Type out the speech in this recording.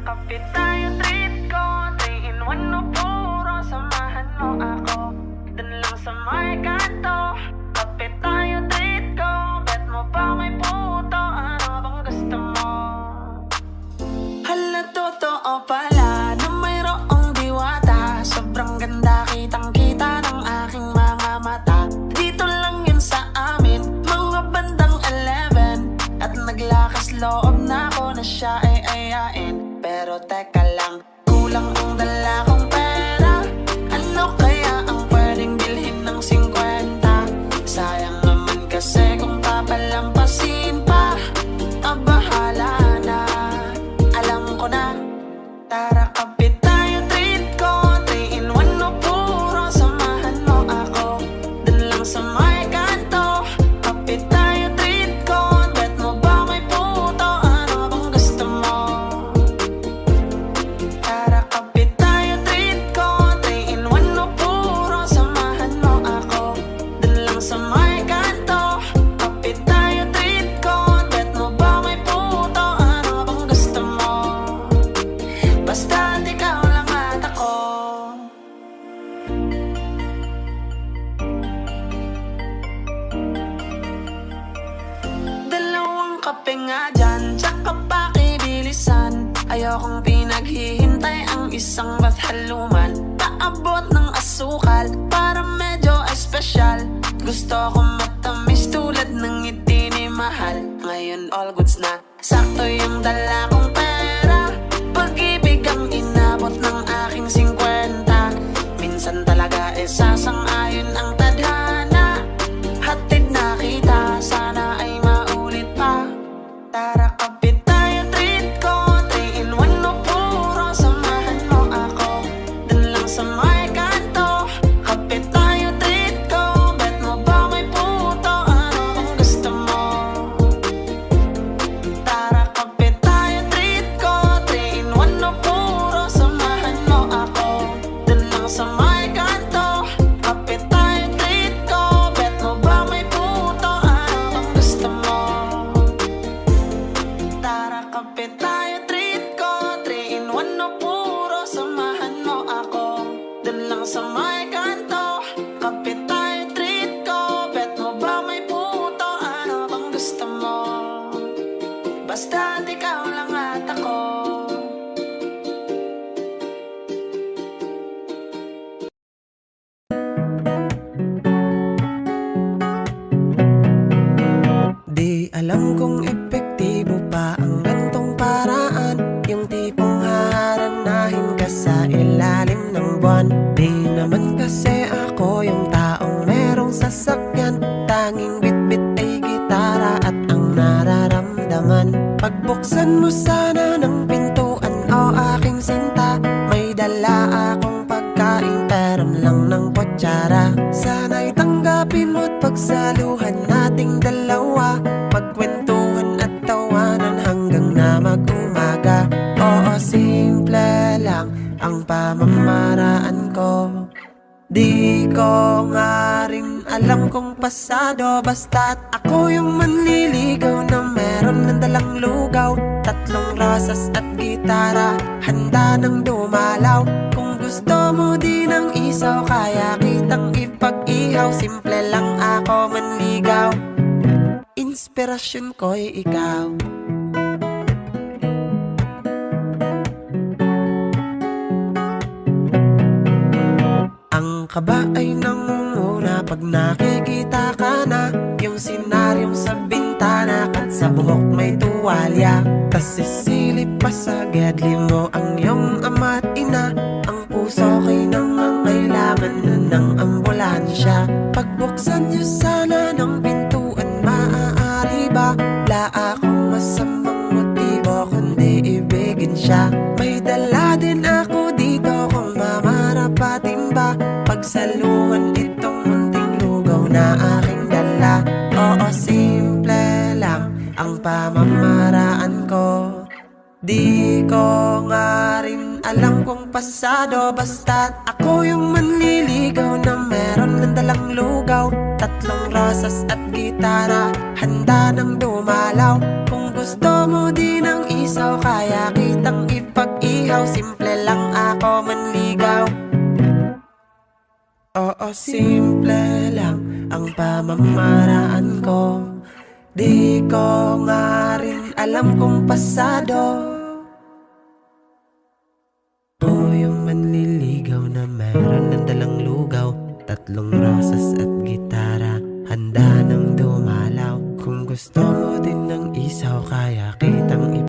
kapit tayo, treat ko 3 in 1 no puro, samahan mo ako dun lang sa may kanto. Kapit tayo, treat ko, bet mo ba may puto, ano bang gusto mo? Hala, totoo pala na mayroong diwata, sobrang ganda, kitang kita ng aking mga mata. Dito lang yun sa amin, mga bandang 11, at naglakas loob na ako na siya ay ayain. Pero teka lang, kulang ang dala kong pera. Ano kaya ang pwedeng bilhin ng 50? Sayang naman kasi kung papalampasin pa, bahala na. Alam ko na, tara kapit tayo, treat ko 3 in 1 no puro, samahan mo ako dun lang sa may kanto. Kapit tayo, treat ko, bet mo ba may puto, ano bang gusto mo? Tara kapit tayo, treat ko 3 in 1 no puro, samahan mo ako dun lang sa may kanto. Kapit tayo, treat ko, bet mo ba may puto, ano bang gusto mo? Basta ikaw lang at ako. Dalawang kape nga dyan, tsaka pakibilisan. Ayokong pinaghihintay ang isang bath haluman. Paabot ng asukal para medyo espesyal. Gusto ko matamis tulad ng ngiti ni mahal. Ngayon all goods na, sakto yung dala kong pera. Pag-ibig ang inabot ng aking 50. Minsan talaga sasang-ayon ang tadhana. Hatid na kita, sana ay maulit pa. Tara kapit tayo, treat ko 3 in 1 no puro, samahan mo ako dun lang sa may kanto. Kapit tayo, treat ko, bet mo ba may puto, ano bang gusto mo? Tara kapit tayo, treat ko 3 in 1 no puro, samahan mo ako dun lang sa may kanto. Kapit tayo, treat ko, bet mo ba may puto, ano bang gusto mo? Tara kapit tayo, treat ko 3 in 1 no puro, samahan mo ako dun lang sa may kanto. Kapit tayo, treat ko, bet mo ba may puto, ano bang gusto mo? Basta ikaw lang at ako. Di alam kung epektibo pa ang gantong paraan, yung tipong haharanahin ka sa ilalim ng buwan. Di naman kasi ako yung taong merong sasakyan, tanging bitbit ay gitara at ang nararamdaman. Pagbuksan mo sana ng pintuan, o aking sinta, may dala akong pagkain, peram lang ng kutsara. Sana'y tanggapin mo't pagsaluhan nating dalawa, magkwentuhan at tawanan hanggang na mag-umaga. Oo, simple lang ang pamamaraan ko. Di ko nga rin alam kung pasado, basta't ako yung manliligaw na meron ng dalang lugaw. 3 rosas at gitara, handa nang dumalaw. Kung gusto mo din ng isaw, kaya kitang ipag-ihaw. Simple lang ako manligaw, inspirasyon ko'y ikaw. Ang kaba ay nangunguna pag nakikita ka na, yung senaryong sa bintana at sa buhok may tuwalya. Tas sisilip pa sa gedli mo ang iyong ama at ina. Ang puso ko'y nangangailangan na ng ambulansya. Pagbuksan niyo sana ng pintuan, maaari ba? Wala akong masamang motibo kundi ibigin siya. May dala din ako dito kung mamarapatin ba, pagsaluhan itong munting lugaw na aking dala. Oo, simple lang ang pamamaraan ko. Di ko nga rin alam kung pasado, basta't ako yung manliligaw na meron ng dalang lugaw. 3 rosas at gitara, handa nang dumalaw. Kung gusto mo din ng isaw, kaya kitang ipag Oo, simple lang ang pamamaraan ko. Di ko nga rin alam kung pasado o yung manliligaw na meron ng dalang lugaw. Tatlong rosas